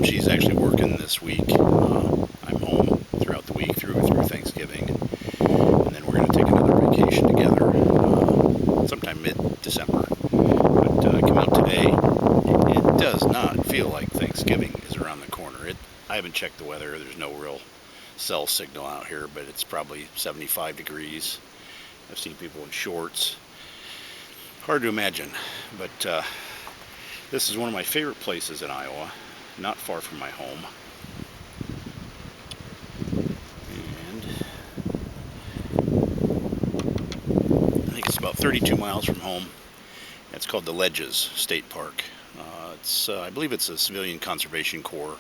she's actually working this week. I'm home throughout the week through Thanksgiving, and then we're going to take another vacation together sometime mid-December. But I came out today. It does not feel like Thanksgiving is around the corner. I haven't checked the weather. There's no real cell signal out here, but it's probably 75 degrees. I've seen people in shorts. Hard to imagine, but this is one of my favorite places in Iowa, not far from my home. And I think it's about 32 miles from home. It's called the Ledges State Park. I believe it's a Civilian Conservation Corps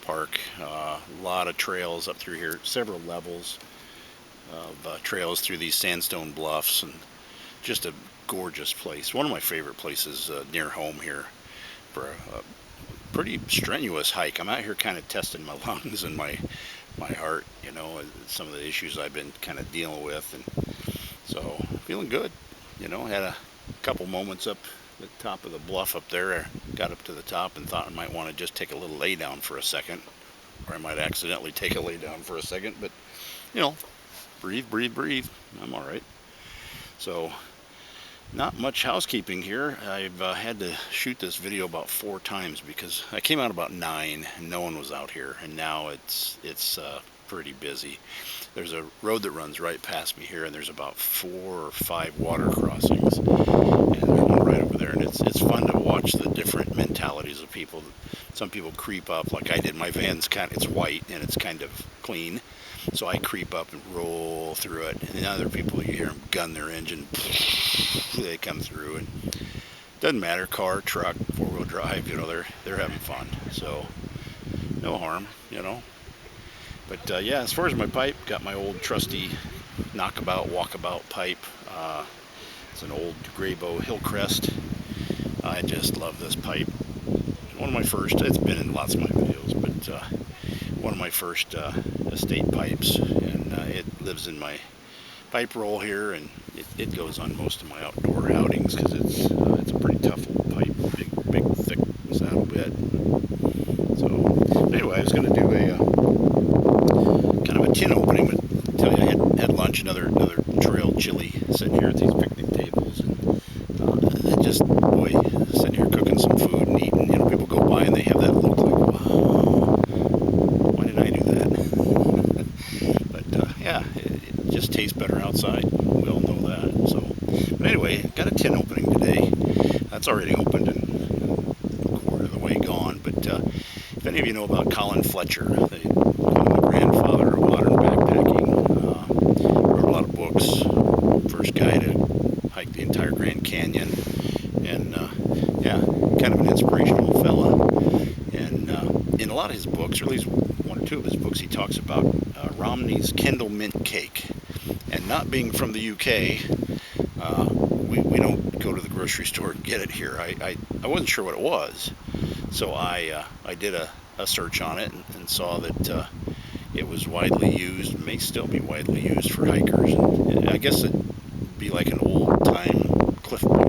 park. A lot of trails up through here, several levels of trails through these sandstone bluffs, and just a gorgeous place. One of my favorite places near home here for a pretty strenuous hike. I'm out here kind of testing my lungs and my heart, some of the issues I've been kind of dealing with, and so feeling good. Had a couple moments up the top of the bluff up there. I got up to the top and thought I might want to just take a little lay down for a second, or I might accidentally take a lay down for a second, but breathe, breathe, breathe. I'm all right. So not much housekeeping here. I've had to shoot this video about 4 times because I came out about 9 and no one was out here, and now it's pretty busy. There's a road that runs right past me here, and there's about 4 or 5 water crossings, and there's one right over there, and it's fun to watch the different mentalities of people. Some people creep up like I did. My van's it's white and it's kind of clean, so I creep up and roll through it, and other people, you hear them gun their engine, they come through, and doesn't matter, car, truck, 4-wheel drive, they're having fun, so no harm. But yeah, as far as my pipe, got my old trusty knockabout, walkabout pipe. It's an old Grayboe Hillcrest. I just love this pipe. One of my first, it's been in lots of my videos, but one of my first estate pipes, and it lives in my pipe roll here, and it goes on most of my outdoor outings because it's a pretty tough old pipe, big thick saddle bed. So anyway, I was going to do a kind of a tin opening, but tell you, I had lunch, another trail chili sitting here at these picnic tables, and boy, sitting here cooking some food and eating. People go by and they have that look like, wow, why did I do that? But yeah, it just tastes better outside. We all know that. So, but anyway, got a tin opening today. That's already opened and a quarter of the way gone. But if any of you know about Colin Fletcher, the grandfather of modern backpacking, wrote a lot of books. First guy to hike the entire Grand Canyon, and yeah, kind of an inspirational fella. And in a lot of his books, or at least 1 or 2 of his books, he talks about Romney's Kendal mint cake. And not being from the UK, we don't go to the grocery store and get it here. I wasn't sure what it was, so I did a search on it and saw that it was widely used, may still be widely used for hikers. And I guess it'd be like an old-time Cliff Bar.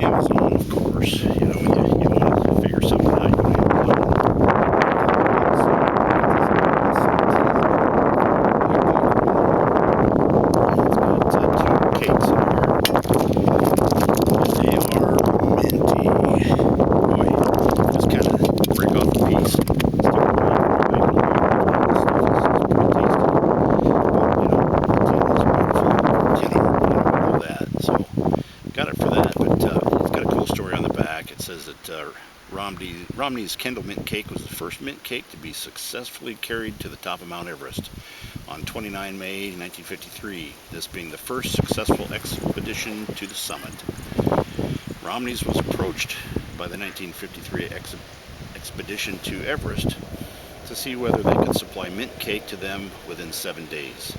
Amazon, of course. You want to figure something out. It's got 2 cakes in here. They are minty. Boy, just kind of break off a piece and stick it all that. So got it for that, but it's got a cool story on the back. It says that Romney's Kendal mint cake was the first mint cake to be successfully carried to the top of Mount Everest on 29 May 1953, this being the first successful expedition to the summit. Romney's was approached by the 1953 expedition to Everest to see whether they could supply mint cake to them within 7 days.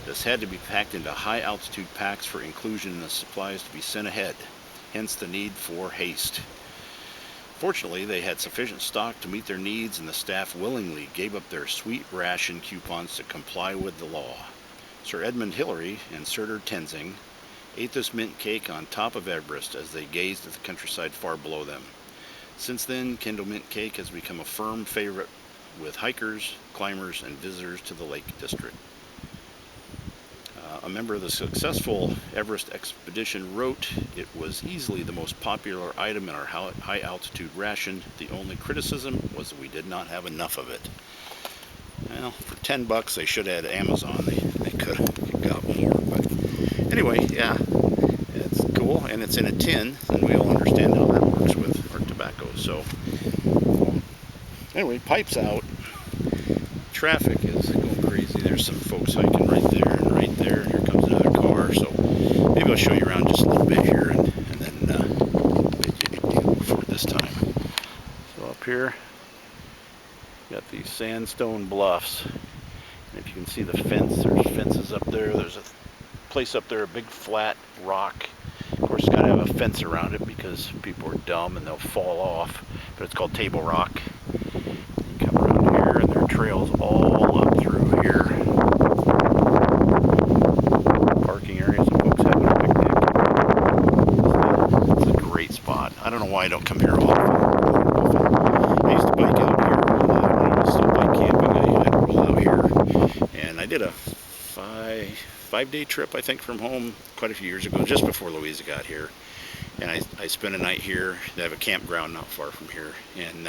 This had to be packed into high-altitude packs for inclusion in the supplies to be sent ahead, hence the need for haste. Fortunately, they had sufficient stock to meet their needs, and the staff willingly gave up their sweet ration coupons to comply with the law. Sir Edmund Hillary and Surtur Tenzing, ate this mint cake on top of Everest as they gazed at the countryside far below them. Since then, Kendall Mint Cake has become a firm favorite with hikers, climbers, and visitors to the Lake District. A member of the successful Everest expedition wrote, "It was easily the most popular item in our high altitude ration. The only criticism was that we did not have enough of it." Well, for $10 they should have had Amazon. They could have got more. But anyway, yeah, it's cool, and it's in a tin, and we all understand how that works with our tobacco. So anyway, pipes out. Traffic is going crazy. There's some folks hiking right there and right there. Here comes another car. So maybe I'll show you around just a little bit here, and then bid you adieu for this time. So up here, got these sandstone bluffs. And if you can see the fence, there's fences up there. There's a place up there, a big flat rock. Of course, it's got to have a fence around it because people are dumb and they'll fall off. But it's called Table Rock. You come around here, and there are trails all up through here. Parking areas of folks having a picnic. It's a great spot. I don't know why I don't come here often. I used to bike out here when I was still bike camping. I'd roll out here, and I did a five-day trip, I think, from home quite a few years ago, just before Louisa got here. And I spent a night here. They have a campground not far from here, and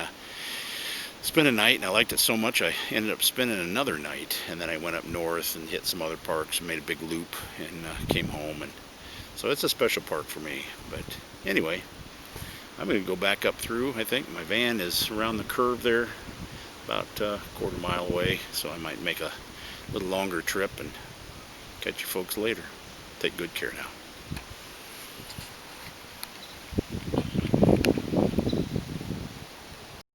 spent a night, and I liked it so much I ended up spending another night, and then I went up north and hit some other parks and made a big loop and came home. And so it's a special park for me. But anyway, I'm going to go back up through. I think my van is around the curve there, about a quarter mile away, so I might make a little longer trip and catch you folks later. Take good care now.